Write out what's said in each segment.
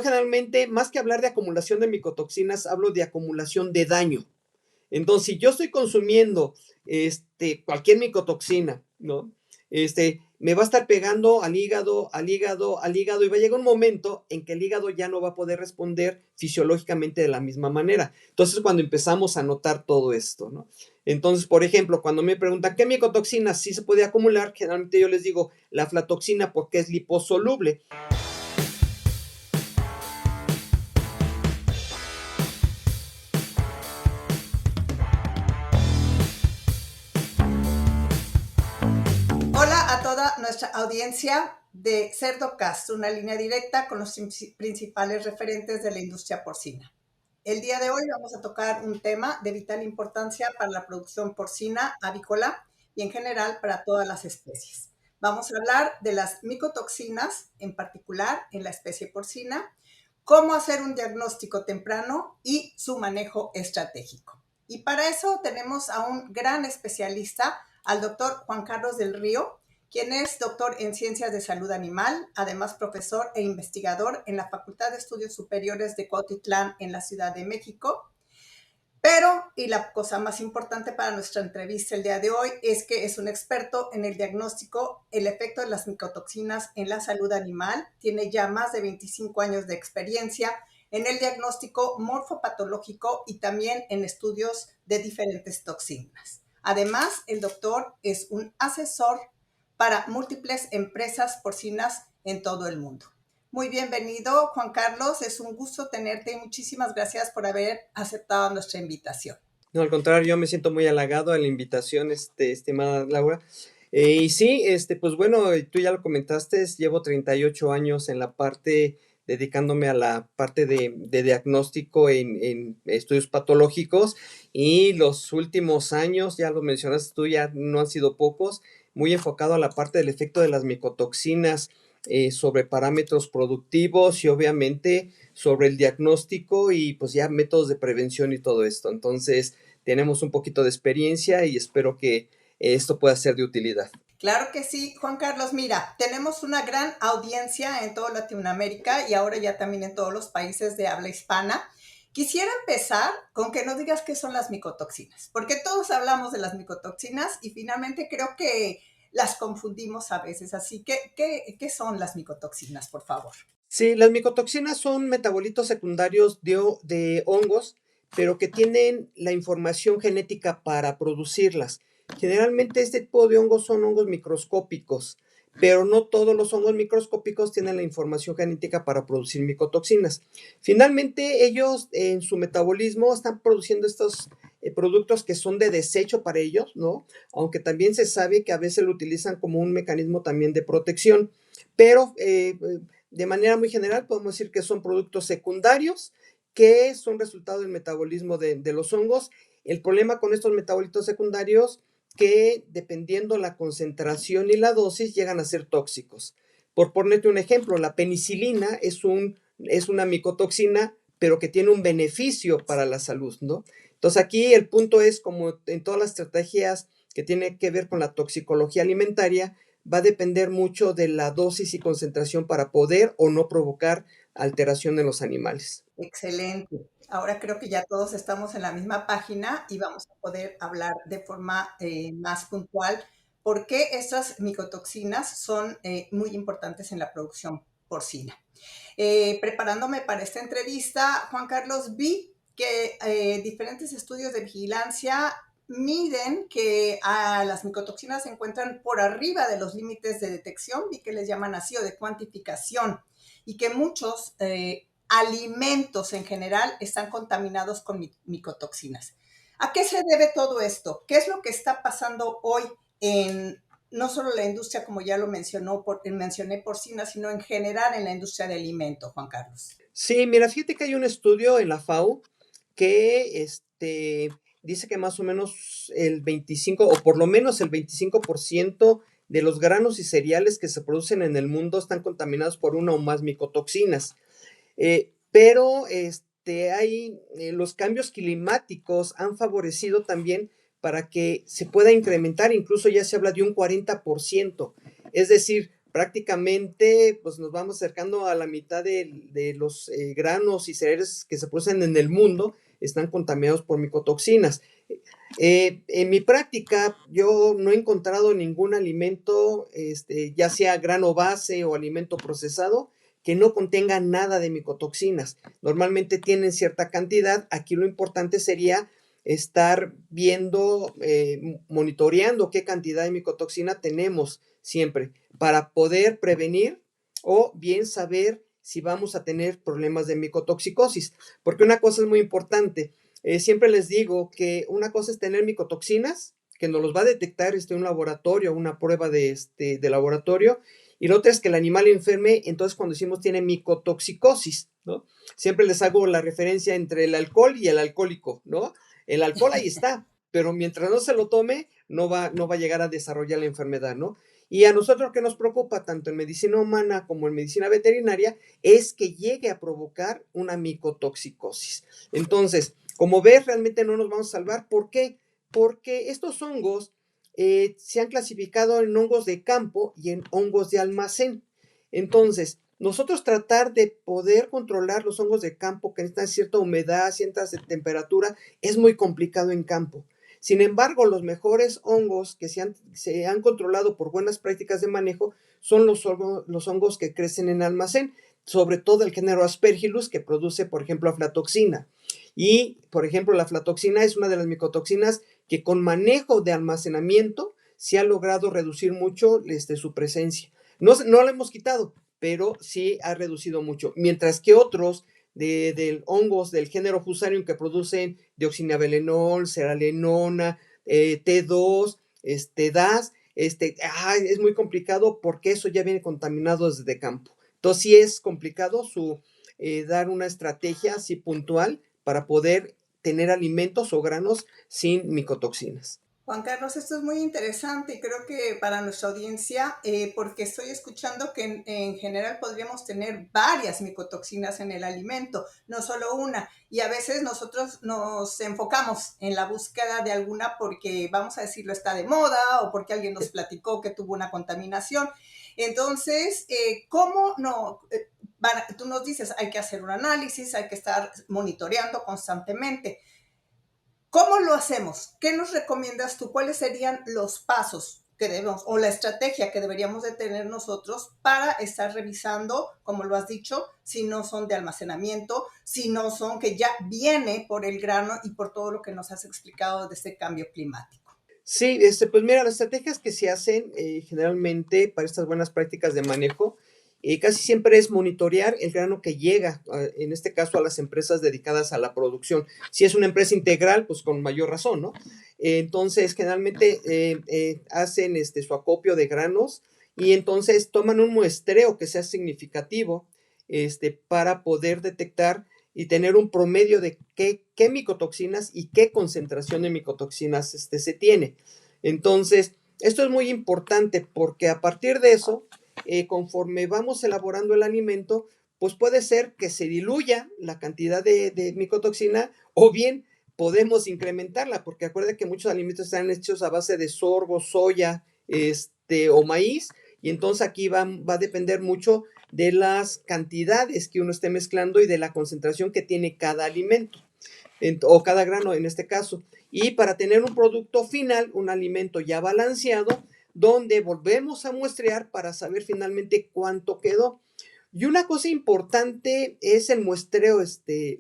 yo generalmente, más que hablar de acumulación de micotoxinas, hablo de acumulación de daño. Entonces, si yo estoy consumiendo cualquier micotoxina, ¿no? Me va a estar pegando al hígado, al hígado, al hígado, y va a llegar un momento en que el hígado ya no va a poder responder fisiológicamente de la misma manera. Entonces, cuando empezamos a notar todo esto, ¿no? Entonces, por ejemplo, cuando me preguntan qué micotoxina sí se puede acumular, generalmente yo les digo la aflatoxina porque es liposoluble. Hola a toda nuestra audiencia de Cerdocast, una línea directa con los principales referentes de la industria porcina. El día de hoy vamos a tocar un tema de vital importancia para la producción porcina, avícola y en general para todas las especies. Vamos a hablar de las micotoxinas, en particular en la especie porcina, cómo hacer un diagnóstico temprano y su manejo estratégico. Y para eso tenemos a un gran especialista, al doctor Juan Carlos del Río, quien es doctor en Ciencias de Salud Animal, además profesor e investigador en la Facultad de Estudios Superiores de Cuautitlán en la Ciudad de México. Pero, y la cosa más importante para nuestra entrevista el día de hoy, es que es un experto en el diagnóstico, el efecto de las micotoxinas en la salud animal. Tiene ya más de 25 años de experiencia en el diagnóstico morfopatológico y también en estudios de diferentes toxinas. Además, el doctor es un asesor para múltiples empresas porcinas en todo el mundo. Muy bienvenido, Juan Carlos. Es un gusto tenerte y muchísimas gracias por haber aceptado nuestra invitación. No, al contrario, yo me siento muy halagado a la invitación, estimada Laura. Y sí, pues bueno, tú ya lo comentaste, llevo 38 años en la parte, dedicándome a la parte de diagnóstico en estudios patológicos, y los últimos años, ya lo mencionaste tú, ya no han sido pocos, muy enfocado a la parte del efecto de las micotoxinas sobre parámetros productivos y obviamente sobre el diagnóstico y pues ya métodos de prevención y todo esto. Entonces, tenemos un poquito de experiencia y espero que esto pueda ser de utilidad. Claro que sí, Juan Carlos. Mira, tenemos una gran audiencia en toda Latinoamérica y ahora ya también en todos los países de habla hispana. Quisiera empezar con que nos digas qué son las micotoxinas, porque todos hablamos de las micotoxinas y finalmente creo que las confundimos a veces. Así que, ¿qué son las micotoxinas, por favor? Sí, las micotoxinas son metabolitos secundarios de hongos, pero que tienen la información genética para producirlas. Generalmente este tipo de hongos son hongos microscópicos, pero no todos los hongos microscópicos tienen la información genética para producir micotoxinas. Finalmente, ellos en su metabolismo están produciendo estos productos que son de desecho para ellos, ¿no? Aunque también se sabe que a veces lo utilizan como un mecanismo también de protección, pero de manera muy general podemos decir que son productos secundarios que son resultado del metabolismo de los hongos. El problema con estos metabolitos secundarios que dependiendo la concentración y la dosis llegan a ser tóxicos. Por ponerte un ejemplo, la penicilina es una micotoxina, pero que tiene un beneficio para la salud, ¿no? Entonces aquí el punto es, como en todas las estrategias que tienen que ver con la toxicología alimentaria, va a depender mucho de la dosis y concentración para poder o no provocar alteración en los animales. Excelente. Ahora creo que ya todos estamos en la misma página y vamos a poder hablar de forma más puntual por qué estas micotoxinas son muy importantes en la producción porcina. Preparándome para esta entrevista, Juan Carlos, vi que diferentes estudios de vigilancia miden que las micotoxinas se encuentran por arriba de los límites de detección, vi que les llaman así, o de cuantificación, y que muchos alimentos en general están contaminados con micotoxinas. ¿A qué se debe todo esto? ¿Qué es lo que está pasando hoy en no solo la industria, como ya lo mencioné porcina, sino en general en la industria de alimentos, Juan Carlos? Sí, mira, fíjate que hay un estudio en la FAO que dice que más o menos el 25 o por lo menos el 25% de los granos y cereales que se producen en el mundo están contaminados por una o más micotoxinas. Pero los cambios climáticos han favorecido también para que se pueda incrementar, incluso ya se habla de un 40%. Es decir, prácticamente pues nos vamos acercando a la mitad de los granos y cereales que se producen en el mundo están contaminados por micotoxinas. En mi práctica, yo no he encontrado ningún alimento, ya sea grano base o alimento procesado, que no contenga nada de micotoxinas. Normalmente tienen cierta cantidad. Aquí lo importante sería estar viendo, monitoreando qué cantidad de micotoxina tenemos siempre para poder prevenir o bien saber si vamos a tener problemas de micotoxicosis. Porque una cosa es muy importante, siempre les digo que una cosa es tener micotoxinas, que nos los va a detectar un laboratorio, una prueba de laboratorio, y la otra es que el animal enferme, entonces cuando decimos tiene micotoxicosis, ¿no? Siempre les hago la referencia entre el alcohol y el alcohólico, ¿no? El alcohol ahí está, pero mientras no se lo tome, no va a llegar a desarrollar la enfermedad, ¿no? Y a nosotros lo que nos preocupa, tanto en medicina humana como en medicina veterinaria, es que llegue a provocar una micotoxicosis. Entonces, como ves, realmente no nos vamos a salvar. ¿Por qué? Porque estos hongos se han clasificado en hongos de campo y en hongos de almacén. Entonces, nosotros tratar de poder controlar los hongos de campo que necesitan cierta humedad, cierta temperatura, es muy complicado en campo. Sin embargo, los mejores hongos que se han controlado por buenas prácticas de manejo son los hongos que crecen en almacén, sobre todo el género Aspergillus, que produce, por ejemplo, aflatoxina. Y, por ejemplo, la aflatoxina es una de las micotoxinas que con manejo de almacenamiento se ha logrado reducir mucho su presencia. No la hemos quitado, pero sí ha reducido mucho. Mientras que otros de hongos del género Fusarium que producen dioxinabelenol, seralenona, T2, DAS, es muy complicado porque eso ya viene contaminado desde campo. Entonces sí es complicado dar una estrategia así puntual para poder tener alimentos o granos sin micotoxinas. Juan Carlos, esto es muy interesante y creo que para nuestra audiencia, porque estoy escuchando que en general podríamos tener varias micotoxinas en el alimento, no solo una. Y a veces nosotros nos enfocamos en la búsqueda de alguna porque, vamos a decirlo, está de moda o porque alguien nos platicó que tuvo una contaminación. Entonces, ¿cómo no? Tú nos dices, hay que hacer un análisis, hay que estar monitoreando constantemente. ¿Cómo lo hacemos? ¿Qué nos recomiendas tú? ¿Cuáles serían los pasos que debemos o la estrategia que deberíamos de tener nosotros para estar revisando, como lo has dicho, si no son de almacenamiento, si no son que ya viene por el grano y por todo lo que nos has explicado de este cambio climático? Sí, pues mira, las estrategias que se hacen generalmente para estas buenas prácticas de manejo, casi siempre es monitorear el grano que llega, en este caso a las empresas dedicadas a la producción. Si es una empresa integral, pues con mayor razón, ¿no? Entonces, generalmente hacen su acopio de granos y entonces toman un muestreo que sea significativo para poder detectar y tener un promedio de qué micotoxinas y qué concentración de micotoxinas se tiene. Entonces, esto es muy importante porque a partir de eso, conforme vamos elaborando el alimento, pues puede ser que se diluya la cantidad de micotoxina o bien podemos incrementarla, porque acuérdense que muchos alimentos están hechos a base de sorgo, soya, o maíz, y entonces aquí va a depender mucho de las cantidades que uno esté mezclando y de la concentración que tiene cada alimento o cada grano en este caso. Y para tener un producto final, un alimento ya balanceado, donde volvemos a muestrear para saber finalmente cuánto quedó. Y una cosa importante es el muestreo,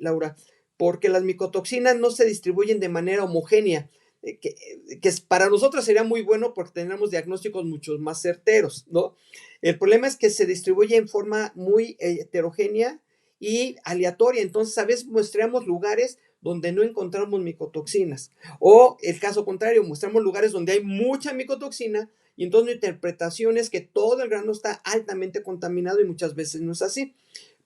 Laura, porque las micotoxinas no se distribuyen de manera homogénea, que para nosotros sería muy bueno porque tenemos diagnósticos mucho más certeros, ¿no? El problema es que se distribuye en forma muy heterogénea y aleatoria, entonces a veces muestreamos lugares donde no encontramos micotoxinas, o el caso contrario, muestramos lugares donde hay mucha micotoxina y entonces la interpretación es que todo el grano está altamente contaminado y muchas veces no es así.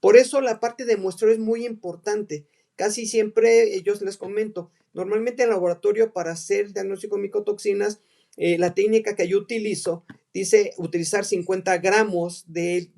Por eso la parte de muestreo es muy importante. Casi siempre, yo les comento, normalmente en el laboratorio para hacer diagnóstico de micotoxinas, la técnica que yo utilizo dice utilizar 50 gramos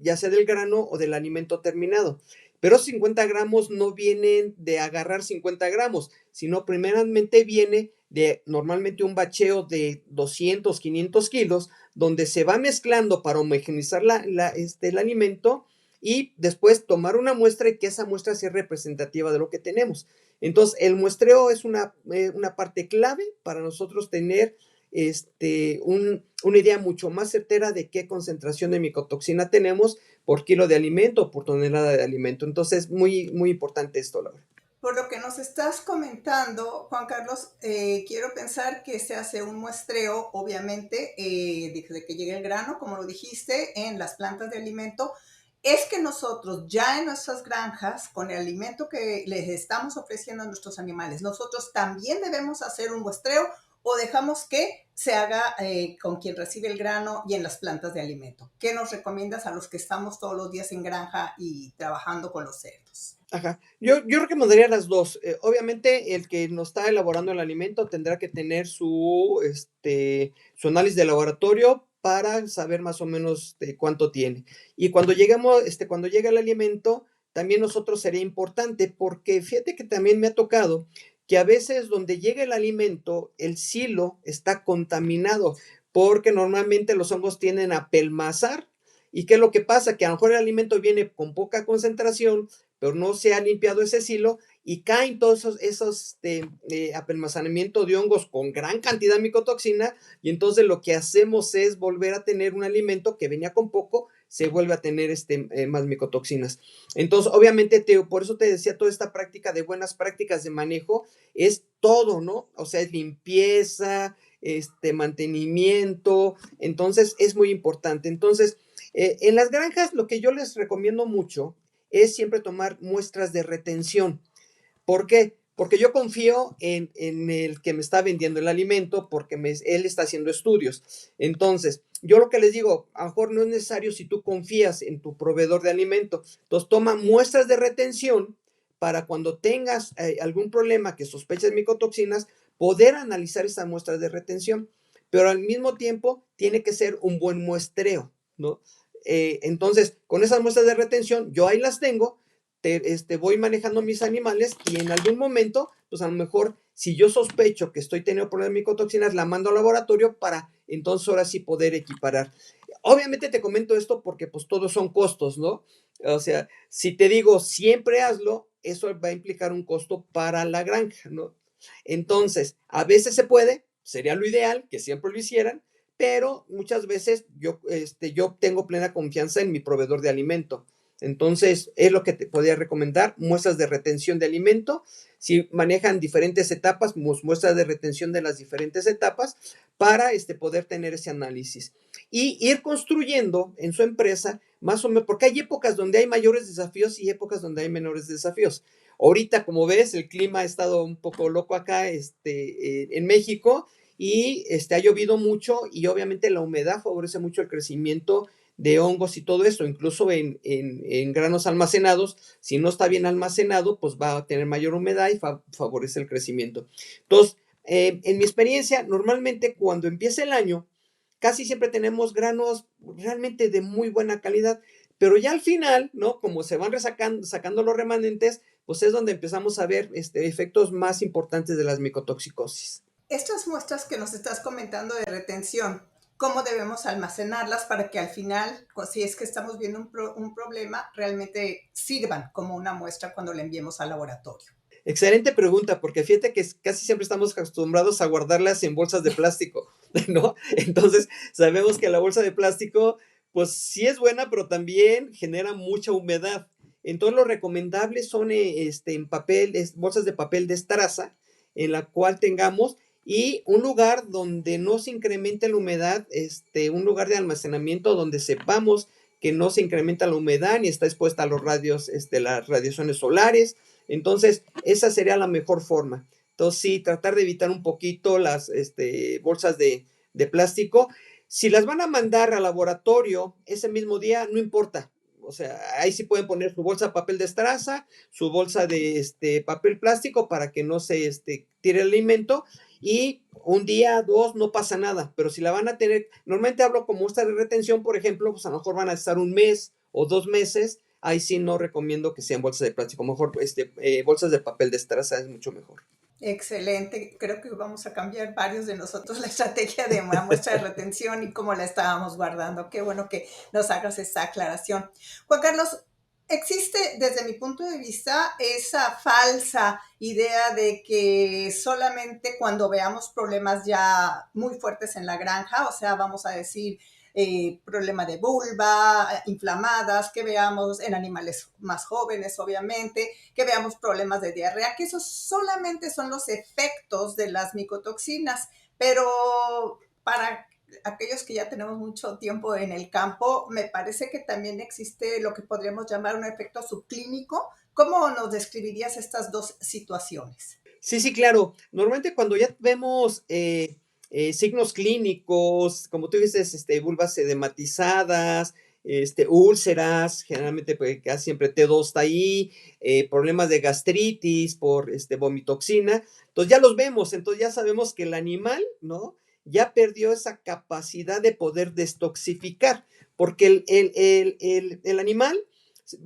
ya sea del grano o del alimento terminado. Pero 50 gramos no vienen de agarrar 50 gramos, sino primeramente viene de normalmente un bacheo de 200, 500 kilos, donde se va mezclando para homogeneizar el alimento y después tomar una muestra y que esa muestra sea representativa de lo que tenemos. Entonces, el muestreo es una parte clave para nosotros tener una idea mucho más certera de qué concentración de micotoxina tenemos por kilo de alimento o por tonelada de alimento. Entonces, muy, muy importante esto, Laura. Por lo que nos estás comentando, Juan Carlos, quiero pensar que se hace un muestreo, obviamente, desde que llegue el grano, como lo dijiste, en las plantas de alimento. Es que nosotros ya en nuestras granjas, con el alimento que les estamos ofreciendo a nuestros animales, nosotros también debemos hacer un muestreo o dejamos que se haga con quien recibe el grano y en las plantas de alimento. ¿Qué nos recomiendas a los que estamos todos los días en granja y trabajando con los cerdos? Ajá. Yo recomendaría las dos. Obviamente, el que nos está elaborando el alimento tendrá que tener su análisis de laboratorio para saber más o menos cuánto tiene. Y cuando llegue el alimento, también nosotros sería importante, porque fíjate que también me ha tocado que a veces donde llega el alimento, el silo está contaminado, porque normalmente los hongos tienden a pelmazar. ¿Y qué es lo que pasa? Que a lo mejor el alimento viene con poca concentración, pero no se ha limpiado ese silo y caen todos esos apelmazamiento de hongos con gran cantidad de micotoxina, y entonces lo que hacemos es volver a tener un alimento que venía con poco, se vuelve a tener más micotoxinas. Entonces, obviamente, por eso te decía, toda esta práctica de buenas prácticas de manejo es todo, ¿no? O sea, es limpieza, mantenimiento, entonces es muy importante. Entonces, en las granjas lo que yo les recomiendo mucho es siempre tomar muestras de retención. ¿Por qué? Porque yo confío en el que me está vendiendo el alimento, porque él está haciendo estudios. Entonces, yo lo que les digo, a lo mejor no es necesario si tú confías en tu proveedor de alimento. Entonces, toma muestras de retención para cuando tengas algún problema que sospeches micotoxinas, poder analizar esas muestras de retención. Pero al mismo tiempo, tiene que ser un buen muestreo, ¿no? Entonces, con esas muestras de retención, yo ahí las tengo, voy manejando mis animales y en algún momento, pues a lo mejor, si yo sospecho que estoy teniendo problemas de micotoxinas, la mando al laboratorio para entonces ahora sí poder equiparar. Obviamente te comento esto porque pues todos son costos, ¿no? O sea, si te digo siempre hazlo, eso va a implicar un costo para la granja, ¿no? Entonces, a veces se puede, sería lo ideal que siempre lo hicieran, pero muchas veces yo tengo plena confianza en mi proveedor de alimento. Entonces, es lo que te podría recomendar, muestras de retención de alimento. Si manejan diferentes etapas, muestras de retención de las diferentes etapas para poder tener ese análisis. Y ir construyendo en su empresa, más o menos, porque hay épocas donde hay mayores desafíos y épocas donde hay menores desafíos. Ahorita, como ves, el clima ha estado un poco loco acá en México y ha llovido mucho y obviamente la humedad favorece mucho el crecimiento de hongos y todo eso, incluso en granos almacenados, si no está bien almacenado, pues va a tener mayor humedad y favorece el crecimiento. Entonces, en mi experiencia, normalmente cuando empieza el año, casi siempre tenemos granos realmente de muy buena calidad, pero ya al final, ¿no? Como se van sacando los remanentes, pues es donde empezamos a ver efectos más importantes de las micotoxicosis. Estas muestras que nos estás comentando de retención, ¿cómo debemos almacenarlas para que al final, si es que estamos viendo un problema, realmente sirvan como una muestra cuando la enviemos al laboratorio? Excelente pregunta, porque fíjate que casi siempre estamos acostumbrados a guardarlas en bolsas de plástico, ¿no? Entonces, sabemos que la bolsa de plástico, pues sí es buena, pero también genera mucha humedad. Entonces, lo recomendable son en papel, bolsas de papel de estraza, en la cual tengamos y un lugar donde no se incremente la humedad, un lugar de almacenamiento donde sepamos que no se incrementa la humedad ni está expuesta a los radios, las radiaciones solares. Entonces, esa sería la mejor forma. Entonces, sí, tratar de evitar un poquito las bolsas de plástico. Si las van a mandar al laboratorio ese mismo día, no importa. O sea, ahí sí pueden poner su bolsa de papel de estraza, su bolsa de papel plástico para que no se tire el alimento. Y un día, dos, no pasa nada. Pero si la van a tener, normalmente hablo como muestra de retención, por ejemplo, pues a lo mejor van a estar un mes o 2 meses. Ahí sí no recomiendo que sean bolsas de plástico, mejor bolsas de papel de estraza es mucho mejor. Excelente. Creo que vamos a cambiar varios de nosotros la estrategia de una muestra de retención y cómo la estábamos guardando. Qué bueno que nos hagas esta aclaración. Juan Carlos, existe desde mi punto de vista esa falsa idea de que solamente cuando veamos problemas ya muy fuertes en la granja, o sea, vamos a decir problema de vulva, inflamadas, que veamos en animales más jóvenes, obviamente, que veamos problemas de diarrea, que esos solamente son los efectos de las micotoxinas, pero para aquellos que ya tenemos mucho tiempo en el campo, me parece que también existe lo que podríamos llamar un efecto subclínico. ¿Cómo nos describirías estas dos situaciones? Sí, sí, claro. Normalmente cuando ya vemos signos clínicos, como tú dices, vulvas edematizadas, úlceras, generalmente pues, casi siempre T2 está ahí, problemas de gastritis por vomitoxina, entonces ya los vemos, entonces ya sabemos que el animal, ¿no? Ya perdió esa capacidad de poder destoxificar, porque el animal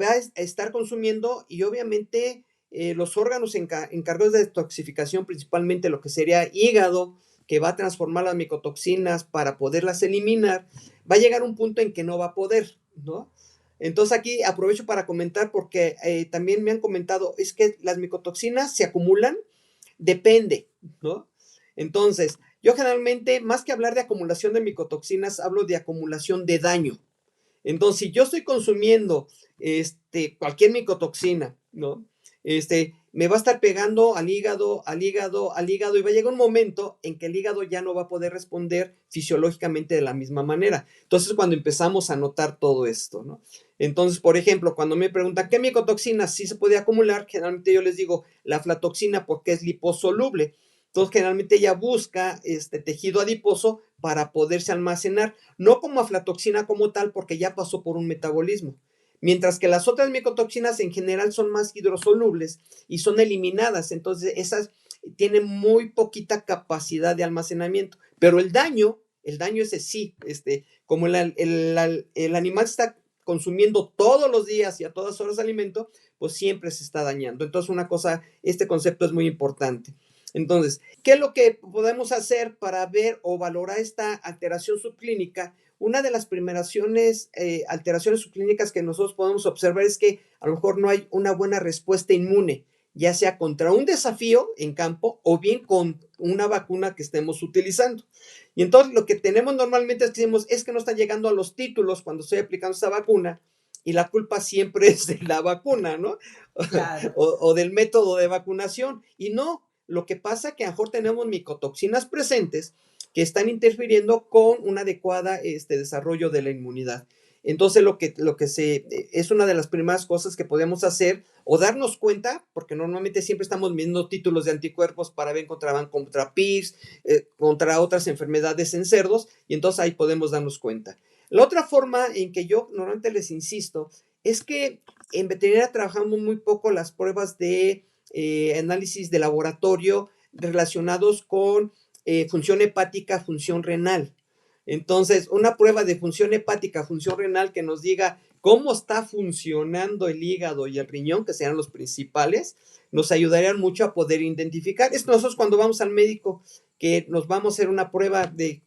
va a estar consumiendo y obviamente los órganos encargados de detoxificación, principalmente lo que sería hígado, que va a transformar las micotoxinas para poderlas eliminar, va a llegar un punto en que no va a poder, ¿no? Entonces aquí aprovecho para comentar porque también me han comentado, es que las micotoxinas se acumulan, depende, ¿no? Entonces, yo generalmente, más que hablar de acumulación de micotoxinas, hablo de acumulación de daño. Entonces, si yo estoy consumiendo cualquier micotoxina, ¿no? Me va a estar pegando al hígado, al hígado, al hígado, y va a llegar un momento en que el hígado ya no va a poder responder fisiológicamente de la misma manera. Entonces, cuando empezamos a notar todo esto, ¿no? Entonces, por ejemplo, cuando me preguntan qué micotoxina sí se puede acumular, generalmente yo les digo la aflatoxina porque es liposoluble. Entonces, generalmente ella busca este tejido adiposo para poderse almacenar, no como aflatoxina como tal, porque ya pasó por un metabolismo. Mientras que las otras micotoxinas en general son más hidrosolubles y son eliminadas, entonces esas tienen muy poquita capacidad de almacenamiento. Pero el daño ese sí, como el animal está consumiendo todos los días y a todas horas alimento, pues siempre se está dañando. Entonces una cosa, este concepto es muy importante. Entonces, ¿qué es lo que podemos hacer para ver o valorar esta alteración subclínica? Una de las primeras alteraciones subclínicas que nosotros podemos observar es que a lo mejor no hay una buena respuesta inmune, ya sea contra un desafío en campo o bien con una vacuna que estemos utilizando. Y entonces lo que tenemos normalmente es que decimos, es que no están llegando a los títulos cuando estoy aplicando esa vacuna, y la culpa siempre es de la vacuna, ¿no? Claro. o del método de vacunación. Y no, lo que pasa es que a lo mejor tenemos micotoxinas presentes que están interfiriendo con un adecuado desarrollo de la inmunidad. Entonces, es una de las primeras cosas que podemos hacer o darnos cuenta, porque normalmente siempre estamos viendo títulos de anticuerpos para ver contra PIRS, contra otras enfermedades en cerdos, y entonces ahí podemos darnos cuenta. La otra forma en que yo normalmente les insisto es que en veterinaria trabajamos muy poco las pruebas de análisis de laboratorio relacionados con función hepática, función renal. Entonces, una prueba de función hepática, función renal que nos diga cómo está funcionando el hígado y el riñón, que sean los principales, nos ayudarían mucho a poder identificar. Es nosotros cuando vamos al médico que nos vamos a hacer una prueba de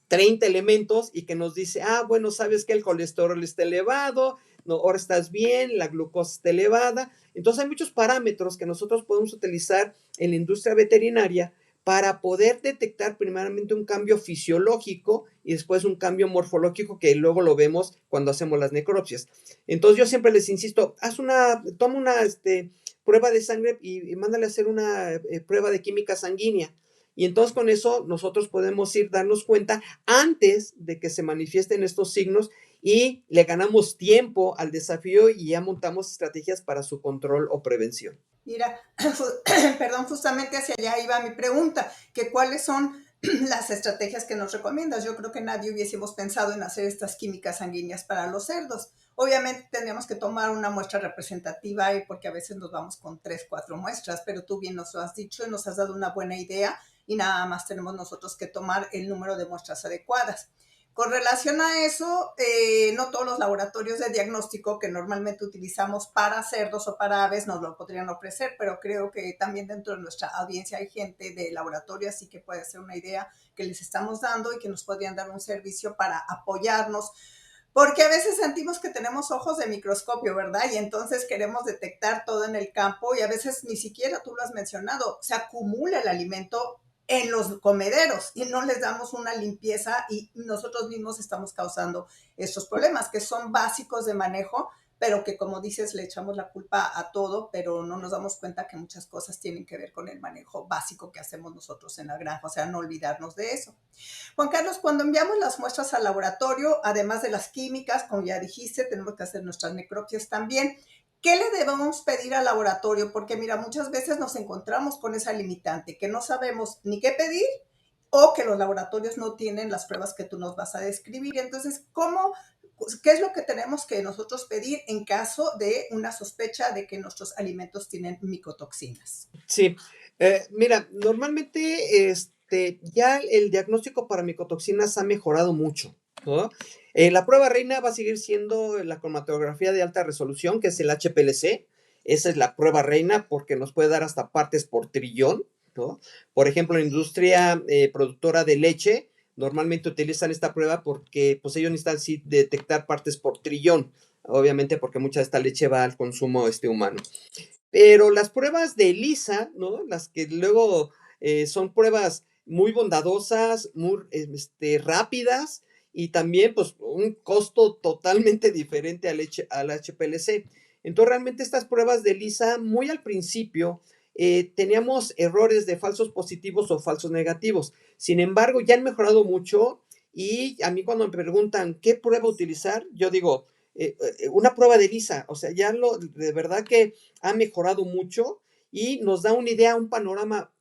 30 elementos y que nos dice, bueno, sabes que el colesterol está elevado, no, ahora estás bien, la glucosa está elevada. Entonces hay muchos parámetros que nosotros podemos utilizar en la industria veterinaria para poder detectar primeramente un cambio fisiológico y después un cambio morfológico que luego lo vemos cuando hacemos las necropsias. Entonces yo siempre les insisto, toma una prueba de sangre y mándale a hacer una prueba de química sanguínea. Y entonces con eso nosotros podemos darnos cuenta antes de que se manifiesten estos signos y le ganamos tiempo al desafío y ya montamos estrategias para su control o prevención. Mira, perdón, justamente hacia allá iba mi pregunta, que cuáles son las estrategias que nos recomiendas. Yo creo que nadie hubiésemos pensado en hacer estas químicas sanguíneas para los cerdos. Obviamente tendríamos que tomar una muestra representativa porque a veces nos vamos con 3, 4 muestras, pero tú bien nos lo has dicho y nos has dado una buena idea y nada más tenemos nosotros que tomar el número de muestras adecuadas. Con relación a eso, no todos los laboratorios de diagnóstico que normalmente utilizamos para cerdos o para aves nos lo podrían ofrecer, pero creo que también dentro de nuestra audiencia hay gente de laboratorio, así que puede ser una idea que les estamos dando y que nos podrían dar un servicio para apoyarnos, porque a veces sentimos que tenemos ojos de microscopio, ¿verdad? Y entonces queremos detectar todo en el campo y a veces ni siquiera tú lo has mencionado, se acumula el alimento en los comederos y no les damos una limpieza y nosotros mismos estamos causando estos problemas que son básicos de manejo, pero que como dices le echamos la culpa a todo, pero no nos damos cuenta que muchas cosas tienen que ver con el manejo básico que hacemos nosotros en la granja, o sea, no olvidarnos de eso. Juan Carlos, cuando enviamos las muestras al laboratorio, además de las químicas, como ya dijiste, tenemos que hacer nuestras necropsias también. ¿Qué le debemos pedir al laboratorio? Porque mira, muchas veces nos encontramos con esa limitante, que no sabemos ni qué pedir o que los laboratorios no tienen las pruebas que tú nos vas a describir. Entonces, ¿qué es lo que tenemos que nosotros pedir en caso de una sospecha de que nuestros alimentos tienen micotoxinas? Sí, mira, normalmente ya el diagnóstico para micotoxinas ha mejorado mucho, ¿no? La prueba reina va a seguir siendo la cromatografía de alta resolución, que es el HPLC. Esa es la prueba reina porque nos puede dar hasta partes por trillón, ¿no? Por ejemplo, la industria productora de leche normalmente utilizan esta prueba porque pues ellos necesitan sí detectar partes por trillón, obviamente porque mucha de esta leche va al consumo humano. Pero las pruebas de ELISA, ¿no? Las que luego son pruebas muy bondadosas, muy rápidas y también pues un costo totalmente diferente al HPLC. Entonces realmente estas pruebas de ELISA muy al principio teníamos errores de falsos positivos o falsos negativos. Sin embargo, ya han mejorado mucho y a mí cuando me preguntan qué prueba utilizar, yo digo, una prueba de ELISA, o sea, de verdad que ha mejorado mucho y nos da una idea, un panorama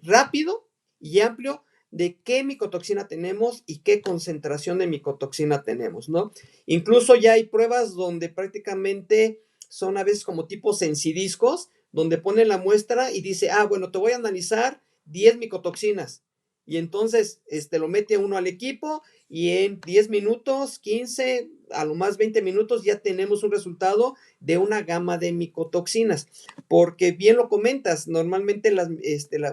rápido y amplio de qué micotoxina tenemos y qué concentración de micotoxina tenemos, ¿no? Incluso ya hay pruebas donde prácticamente son a veces como tipo sensidiscos, donde ponen la muestra y dice, bueno, te voy a analizar 10 micotoxinas. Y entonces lo mete uno al equipo y en 10 minutos, 15, a lo más 20 minutos ya tenemos un resultado de una gama de micotoxinas, porque bien lo comentas, normalmente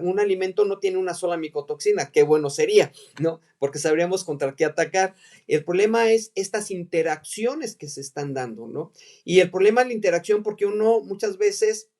un alimento no tiene una sola micotoxina, qué bueno sería, ¿no? Porque sabríamos contra qué atacar. El problema es estas interacciones que se están dando, ¿no? Y el problema es la interacción porque uno muchas veces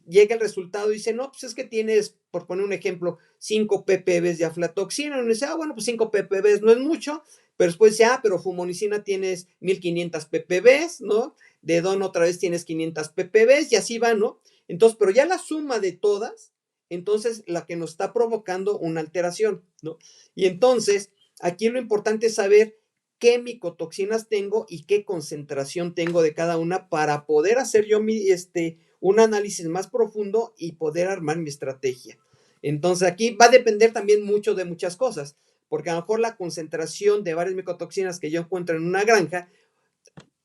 llega el resultado y dice, no, pues es que tienes, por poner un ejemplo, 5 ppb de aflatoxina. Y uno dice, bueno, pues 5 ppb no es mucho, pero después dice, pero fumonicina tienes 1500 ppb, ¿no? De DON otra vez tienes 500 ppb y así va, ¿no? Entonces, pero ya la suma de todas, entonces la que nos está provocando una alteración, ¿no? Y entonces, aquí lo importante es saber qué micotoxinas tengo y qué concentración tengo de cada una para poder hacer yo un análisis más profundo y poder armar mi estrategia. Entonces aquí va a depender también mucho de muchas cosas, porque a lo mejor la concentración de varias micotoxinas que yo encuentro en una granja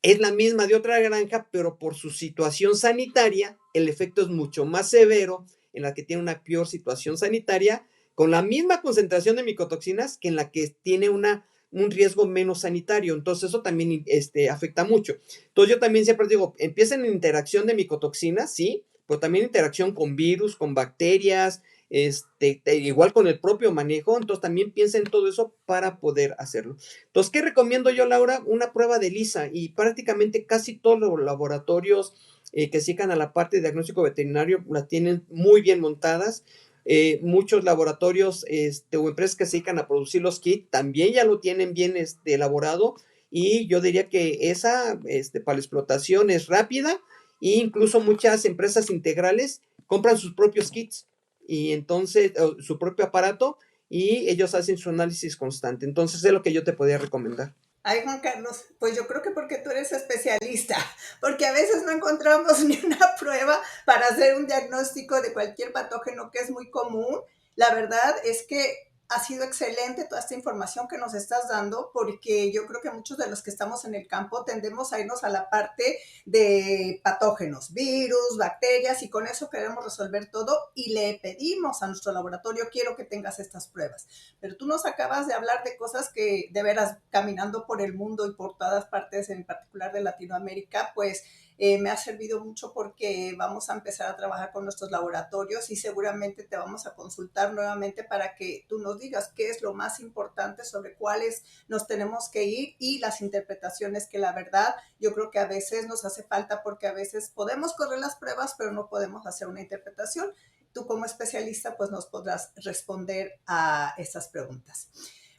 es la misma de otra granja, pero por su situación sanitaria, el efecto es mucho más severo en la que tiene una peor situación sanitaria, con la misma concentración de micotoxinas que en la que tiene un riesgo menos sanitario. Entonces, eso también afecta mucho. Entonces, yo también siempre digo, empiecen en interacción de micotoxinas, sí, pero también interacción con virus, con bacterias, igual con el propio manejo. Entonces, también piensen en todo eso para poder hacerlo. Entonces, ¿qué recomiendo yo, Laura? Una prueba de ELISA y prácticamente casi todos los laboratorios que se dedican a la parte de diagnóstico veterinario la tienen muy bien montadas. Muchos laboratorios o empresas que se dedican a producir los kits también ya lo tienen bien elaborado y yo diría que esa para la explotación es rápida e incluso muchas empresas integrales compran sus propios kits y entonces su propio aparato y ellos hacen su análisis constante. Entonces es lo que yo te podría recomendar. Ay, Juan Carlos, pues yo creo que porque tú eres especialista, porque a veces no encontramos ni una prueba para hacer un diagnóstico de cualquier patógeno que es muy común. La verdad es que ha sido excelente toda esta información que nos estás dando, porque yo creo que muchos de los que estamos en el campo tendemos a irnos a la parte de patógenos, virus, bacterias, y con eso queremos resolver todo y le pedimos a nuestro laboratorio, quiero que tengas estas pruebas. Pero tú nos acabas de hablar de cosas que de veras caminando por el mundo y por todas partes, en particular de Latinoamérica, pues me ha servido mucho porque vamos a empezar a trabajar con nuestros laboratorios y seguramente te vamos a consultar nuevamente para que tú nos digas qué es lo más importante, sobre cuáles nos tenemos que ir y las interpretaciones que la verdad yo creo que a veces nos hace falta, porque a veces podemos correr las pruebas pero no podemos hacer una interpretación. Tú como especialista pues nos podrás responder a estas preguntas.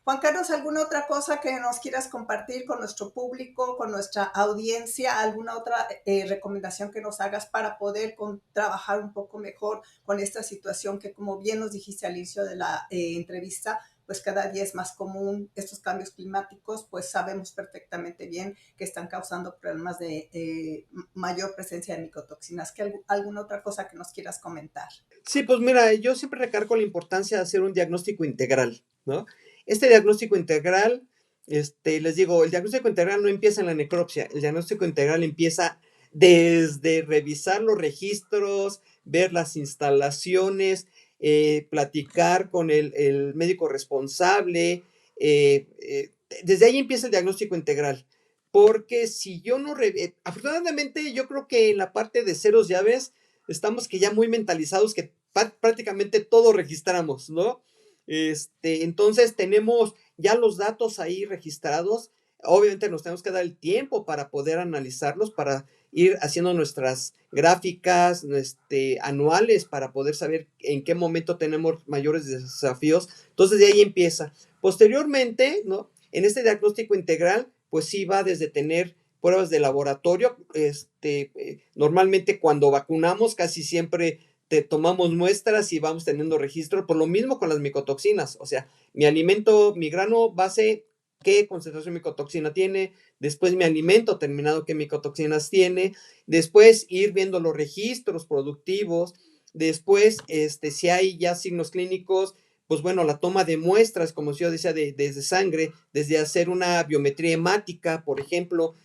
Juan Carlos, ¿alguna otra cosa que nos quieras compartir con nuestro público, con nuestra audiencia? ¿Alguna otra recomendación que nos hagas para poder trabajar un poco mejor con esta situación que, como bien nos dijiste al inicio de la entrevista, pues cada día es más común estos cambios climáticos, pues sabemos perfectamente bien que están causando problemas de mayor presencia de micotoxinas? ¿Alguna otra cosa que nos quieras comentar? Sí, pues mira, yo siempre recargo la importancia de hacer un diagnóstico integral, ¿no? Este diagnóstico integral, les digo, el diagnóstico integral no empieza en la necropsia, el diagnóstico integral empieza desde revisar los registros, ver las instalaciones, platicar con el médico responsable, desde ahí empieza el diagnóstico integral, porque si yo no, afortunadamente yo creo que en la parte de ceros llaves, estamos que ya muy mentalizados que prácticamente todo registramos, ¿no? Entonces tenemos ya los datos ahí registrados. Obviamente nos tenemos que dar el tiempo para poder analizarlos, para ir haciendo nuestras gráficas anuales para poder saber en qué momento tenemos mayores desafíos. Entonces de ahí empieza. Posteriormente, ¿no? En este diagnóstico integral, pues sí va desde tener pruebas de laboratorio. Normalmente cuando vacunamos casi siempre tomamos muestras y vamos teniendo registro, por lo mismo con las micotoxinas, o sea, mi alimento, mi grano base, qué concentración de micotoxina tiene, después mi alimento terminado, qué micotoxinas tiene, después ir viendo los registros productivos, después, si hay ya signos clínicos, pues bueno, la toma de muestras, como yo decía, desde sangre, desde hacer una biometría hemática, por ejemplo,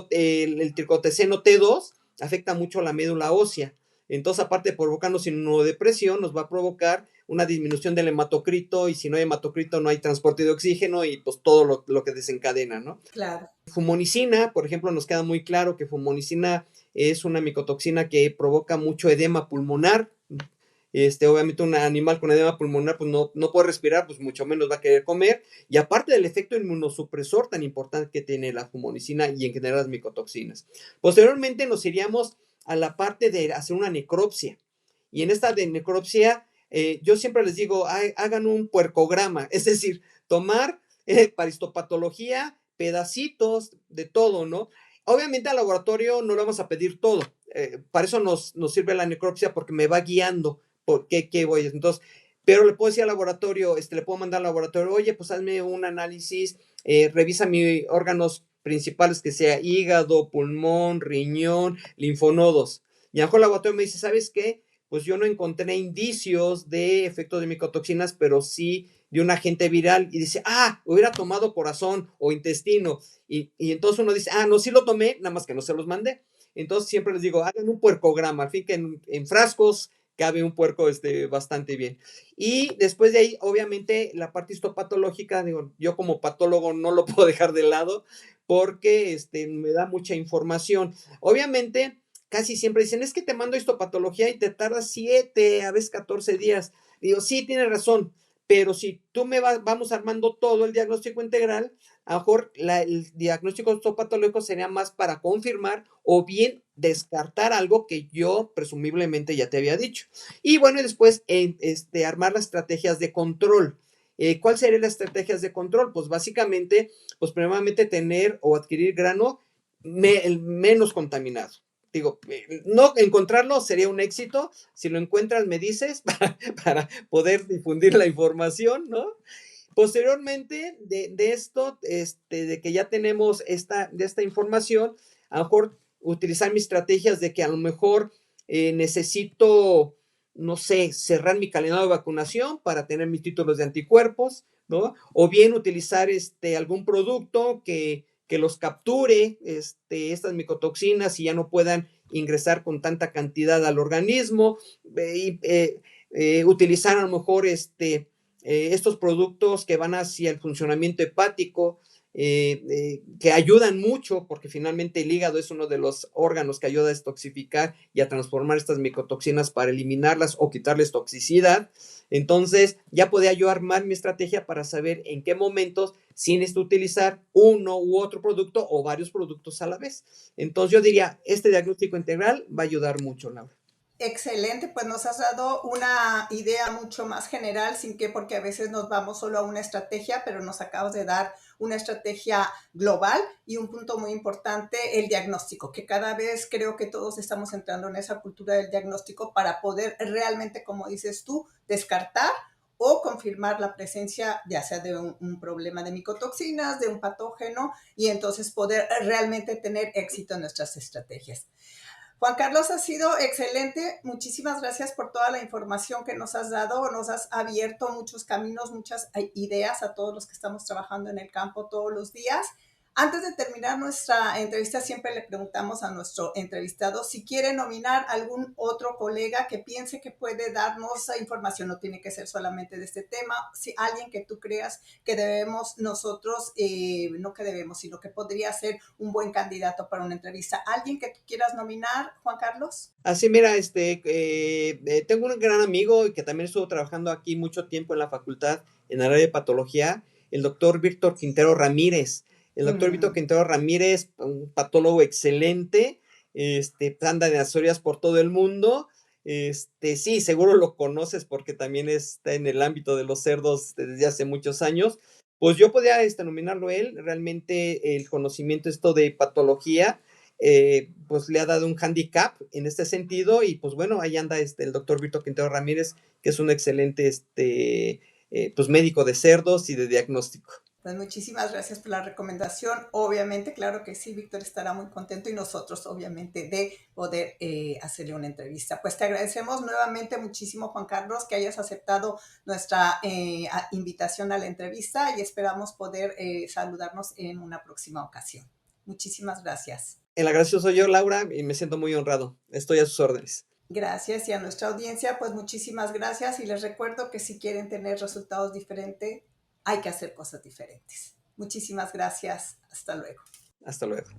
el tricoteceno T2 afecta mucho a la médula ósea. Entonces, aparte de provocarnos inmunodepresión, nos va a provocar una disminución del hematocrito, y si no hay hematocrito no hay transporte de oxígeno y pues todo lo que desencadena, ¿no? Claro. Fumonicina, por ejemplo, nos queda muy claro que fumonicina es una micotoxina que provoca mucho edema pulmonar. Obviamente un animal con edema pulmonar pues no puede respirar, pues mucho menos va a querer comer, y aparte del efecto inmunosupresor tan importante que tiene la fumonicina y en general las micotoxinas. Posteriormente nos iríamos a la parte de hacer una necropsia, y en esta de necropsia yo siempre les digo, hagan un puercograma, es decir, tomar para histopatología pedacitos de todo, ¿no? Obviamente al laboratorio no le vamos a pedir todo, para eso nos sirve la necropsia, porque me va guiando por qué voy. Entonces, pero le puedo decir al laboratorio, le puedo mandar al laboratorio, oye, pues hazme un análisis, revisa mis órganos principales, que sea hígado, pulmón, riñón, linfonodos. Y a lo mejor el laboratorio me dice, ¿sabes qué? Pues yo no encontré indicios de efectos de micotoxinas, pero sí de un agente viral, y dice, hubiera tomado corazón o intestino, y entonces uno dice, no, sí lo tomé, nada más que no se los mandé. Entonces siempre les digo, hagan un puercograma, al fin que en frascos cabe un puerco bastante bien. Y después de ahí, obviamente, la parte histopatológica, digo, yo como patólogo no lo puedo dejar de lado, porque me da mucha información. Obviamente, casi siempre dicen, es que te mando histopatología y te tarda 7, a veces 14 días. Digo, sí, tienes razón, pero si tú vamos armando todo el diagnóstico integral, a lo mejor el diagnóstico histopatológico sería más para confirmar o bien descartar algo que yo presumiblemente ya te había dicho. Y bueno, y después armar las estrategias de control. ¿Cuáles serían las estrategias de control? Pues básicamente, pues primeramente tener o adquirir grano menos contaminado. Digo, no encontrarlo sería un éxito. Si lo encuentras, me dices para poder difundir la información, ¿no? Posteriormente de esto, de que ya tenemos esta información, a lo mejor utilizar mis estrategias de que a lo mejor necesito no sé, cerrar mi calendario de vacunación para tener mis títulos de anticuerpos, ¿no? O bien utilizar algún producto que los capture, estas micotoxinas y ya no puedan ingresar con tanta cantidad al organismo, utilizar a lo mejor estos productos que van hacia el funcionamiento hepático, que ayudan mucho porque finalmente el hígado es uno de los órganos que ayuda a destoxificar y a transformar estas micotoxinas para eliminarlas o quitarles toxicidad. Entonces ya podía yo armar mi estrategia para saber en qué momentos sí necesito utilizar uno u otro producto o varios productos a la vez. Entonces yo diría, este diagnóstico integral va a ayudar mucho, Laura. Excelente, pues nos has dado una idea mucho más general, sin que, porque a veces nos vamos solo a una estrategia, pero nos acabas de dar una estrategia global y un punto muy importante, el diagnóstico, que cada vez creo que todos estamos entrando en esa cultura del diagnóstico para poder realmente, como dices tú, descartar o confirmar la presencia ya sea de un problema de micotoxinas, de un patógeno, y entonces poder realmente tener éxito en nuestras estrategias. Juan Carlos, ha sido excelente. Muchísimas gracias por toda la información que nos has dado. Nos has abierto muchos caminos, muchas ideas a todos los que estamos trabajando en el campo todos los días. Antes de terminar nuestra entrevista, siempre le preguntamos a nuestro entrevistado si quiere nominar algún otro colega que piense que puede darnos información. No tiene que ser solamente de este tema. Si alguien que tú creas que debemos nosotros, no que debemos, sino que podría ser un buen candidato para una entrevista. ¿Alguien que tú quieras nominar, Juan Carlos? Así, mira, tengo un gran amigo y que también estuvo trabajando aquí mucho tiempo en la facultad en el área de patología, el doctor Víctor Quintero Ramírez. El doctor Víctor Quintero Ramírez, un patólogo excelente, anda de asesorías por todo el mundo. Sí, seguro lo conoces porque también está en el ámbito de los cerdos desde hace muchos años. Pues yo podía nominarlo a él, realmente el conocimiento esto de patología, pues le ha dado un handicap en este sentido y pues bueno, ahí anda el doctor Víctor Quintero Ramírez, que es un excelente pues médico de cerdos y de diagnóstico. Pues muchísimas gracias por la recomendación. Obviamente, claro que sí, Víctor estará muy contento y nosotros, obviamente, de poder hacerle una entrevista. Pues te agradecemos nuevamente muchísimo, Juan Carlos, que hayas aceptado nuestra invitación a la entrevista y esperamos poder saludarnos en una próxima ocasión. Muchísimas gracias. El agradecido soy yo, Laura, y me siento muy honrado. Estoy a sus órdenes. Gracias, y a nuestra audiencia, pues muchísimas gracias, y les recuerdo que si quieren tener resultados diferentes, hay que hacer cosas diferentes. Muchísimas gracias. Hasta luego. Hasta luego.